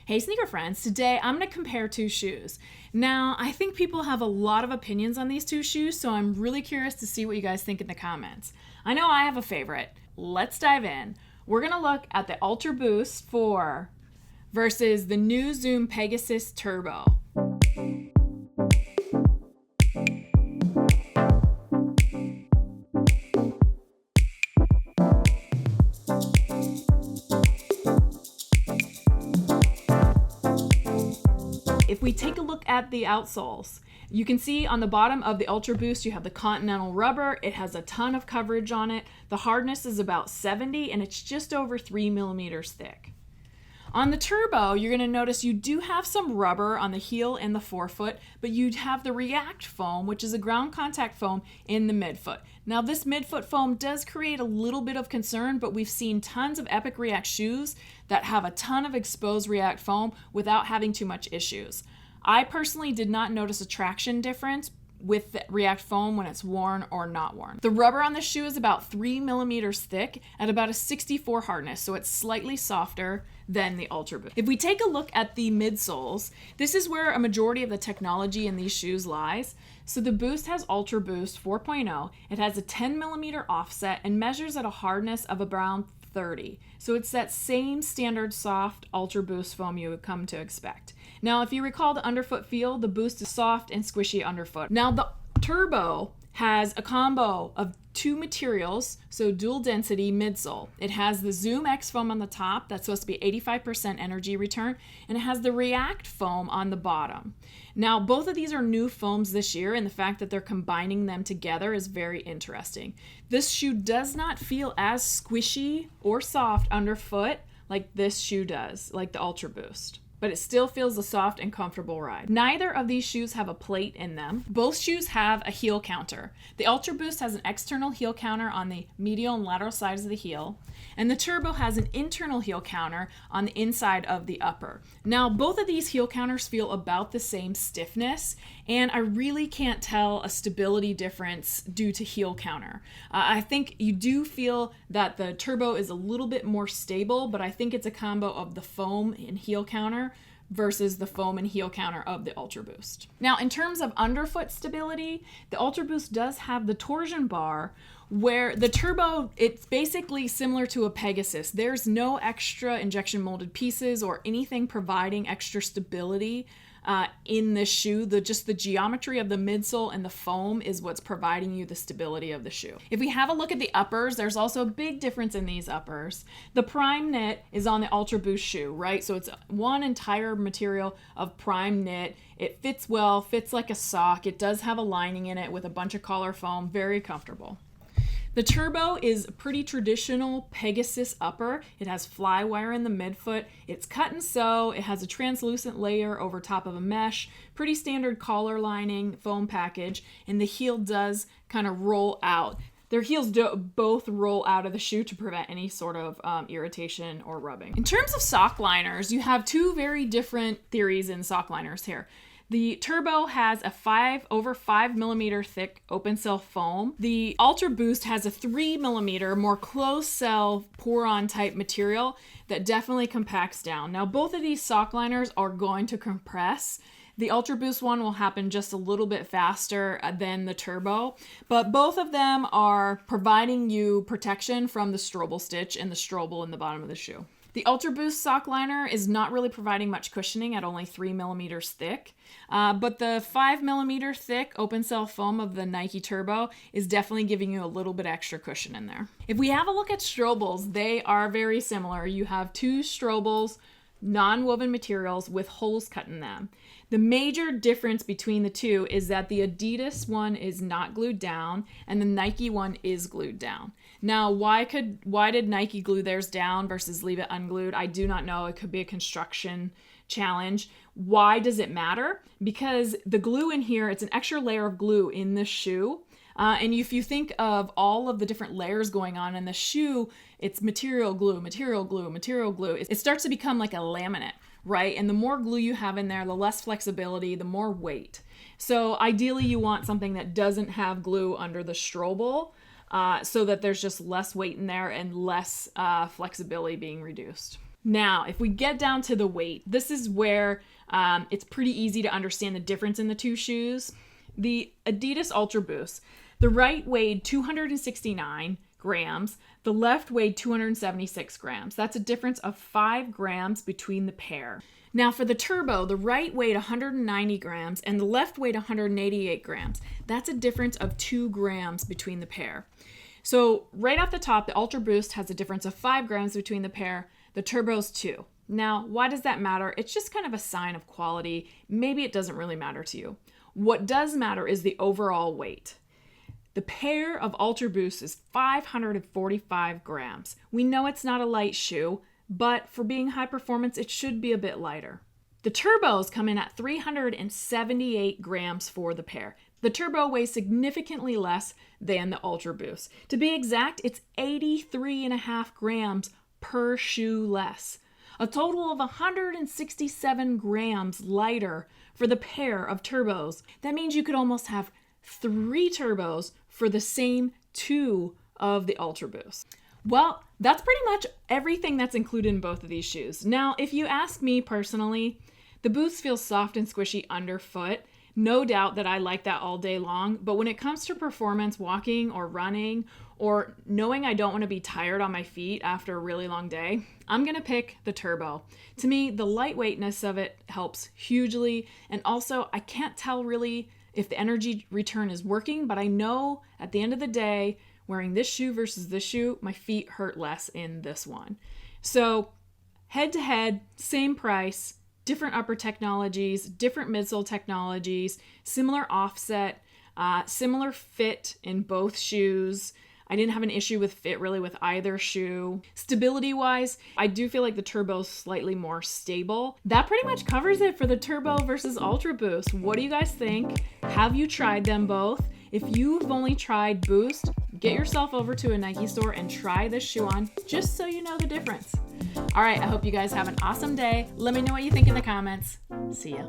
Hey sneaker friends, today I'm going to compare two shoes. Now, I think people have a lot of opinions on these two shoes, so I'm really curious to see what you guys think in the comments. I know I have a favorite. Let's dive in. We're going to look at the Ultra Boost 4 versus the new Zoom Pegasus Turbo. If we take a look at the outsoles, you can see on the bottom of the Ultra Boost you have the Continental rubber. It has a ton of coverage on it. The hardness is about 70 and it's just over 3 millimeters thick. On the Turbo, you're going to notice you do have some rubber on the heel and the forefoot, but you have the React foam, which is a ground contact foam, in the midfoot. Now, this midfoot foam does create a little bit of concern, but we've seen tons of Epic React shoes that have a ton of exposed React foam without having too much issues. I personally did not notice a traction difference with the React foam when it's worn or not worn. The rubber on the shoe is about 3 millimeters thick at about a 64 hardness, so it's slightly softer than the Ultra Boost. If we take a look at the midsoles, this is where a majority of the technology in these shoes lies. So the Boost has Ultra Boost 4.0. It has a 10 millimeter offset and measures at a hardness of around 30. So it's that same standard soft Ultra Boost foam you would come to expect. Now, if you recall the underfoot feel, the Boost is soft and squishy underfoot. Now, the Turbo has a combo of two materials, so dual density midsole. It has the Zoom X foam on the top, that's supposed to be 85% energy return, and it has the React foam on the bottom. Now, both of these are new foams this year, and the fact that they're combining them together is very interesting. This shoe does not feel as squishy or soft underfoot like this shoe does, like the Ultra Boost, but it still feels a soft and comfortable ride. Neither of these shoes have a plate in them. Both shoes have a heel counter. The Ultra Boost has an external heel counter on the medial and lateral sides of the heel, and the Turbo has an internal heel counter on the inside of the upper. Now, both of these heel counters feel about the same stiffness, and I really can't tell a stability difference due to heel counter. I think you do feel that the Turbo is a little bit more stable, but I think it's a combo of the foam and heel counter versus the foam and heel counter of the Ultra Boost. Now, in terms of underfoot stability, the Ultra Boost does have the torsion bar, where the Turbo, it's basically similar to a Pegasus. There's no extra injection molded pieces or anything providing extra stability in this shoe. Just the geometry of the midsole and the foam is what's providing you the stability of the shoe. If we have a look at the uppers, there's also a big difference in these uppers. The prime knit is on the Ultra Boost shoe, right? So it's one entire material of prime knit. It fits well, fits like a sock. It does have a lining in it with a bunch of collar foam, very comfortable. The Turbo is a pretty traditional Pegasus upper. It has fly wire in the midfoot. It's cut and sew. It has a translucent layer over top of a mesh. Pretty standard collar lining foam package. And the heel does kind of roll out. Their heels both roll out of the shoe to prevent any sort of irritation or rubbing. In terms of sock liners, you have two very different theories in sock liners here. The Turbo has a over 5 millimeter thick open cell foam. The Ultra Boost has a 3 millimeter more closed cell pour-on type material that definitely compacts down. Now, both of these sock liners are going to compress. The Ultra Boost one will happen just a little bit faster than the Turbo, but both of them are providing you protection from the Strobel stitch and the Strobel in the bottom of the shoe. The Ultra Boost sock liner is not really providing much cushioning at only 3 millimeters thick, but the 5 millimeter thick open cell foam of the Nike Turbo is definitely giving you a little bit extra cushion in there. If we have a look at Strobels, they are very similar. You have two Strobels, non-woven materials with holes cut in them. The major difference between the two is that the Adidas one is not glued down and the Nike one is glued down. Now, why did Nike glue theirs down versus leave it unglued? I do not know. It could be a construction challenge. Why does it matter? Because the glue in here, it's an extra layer of glue in the shoe. And if you think of all of the different layers going on in the shoe, it's material glue, material glue, material glue. It starts to become like a laminate, right? And the more glue you have in there, the less flexibility, the more weight. So ideally you want something that doesn't have glue under the Strobel, so that there's just less weight in there and less flexibility being reduced. Now, if we get down to the weight, this is where it's pretty easy to understand the difference in the two shoes. The Adidas Ultra Boost, the right weighed 269 grams, the left weighed 276 grams. That's a difference of 5 grams between the pair. Now for the Turbo, the right weighed 190 grams and the left weighed 188 grams. That's a difference of 2 grams between the pair. So right off the top, the Ultra Boost has a difference of 5 grams between the pair, the Turbo's 2. Now, why does that matter? It's just kind of a sign of quality. Maybe it doesn't really matter to you. What does matter is the overall weight. The pair of Ultra Boost is 545 grams. We know it's not a light shoe, but for being high performance, it should be a bit lighter. The Turbos come in at 378 grams for the pair. The Turbo weighs significantly less than the Ultra Boost. To be exact, it's 83.5 grams per shoe less. A total of 167 grams lighter for the pair of Turbos. That means you could almost have 3 Turbos for the same 2 of the Ultra Boost. Well, that's pretty much everything that's included in both of these shoes. Now, if you ask me personally, the Boost feels soft and squishy underfoot. No doubt that I like that all day long, but when it comes to performance, walking or running, or knowing I don't want to be tired on my feet after a really long day, I'm going to pick the Turbo. To me, the lightweightness of it helps hugely, and also I can't tell really if the energy return is working, but I know at the end of the day, wearing this shoe versus this shoe, my feet hurt less in this one. So head to head, same price, different upper technologies, different midsole technologies, similar offset, similar fit in both shoes. I didn't have an issue with fit really with either shoe. Stability wise, I do feel like the Turbo is slightly more stable. That pretty much covers it for the Turbo versus Ultra Boost. What do you guys think? Have you tried them both? If you've only tried Boost, get yourself over to a Nike store and try this shoe on just so you know the difference. All right, I hope you guys have an awesome day. Let me know what you think in the comments. See ya.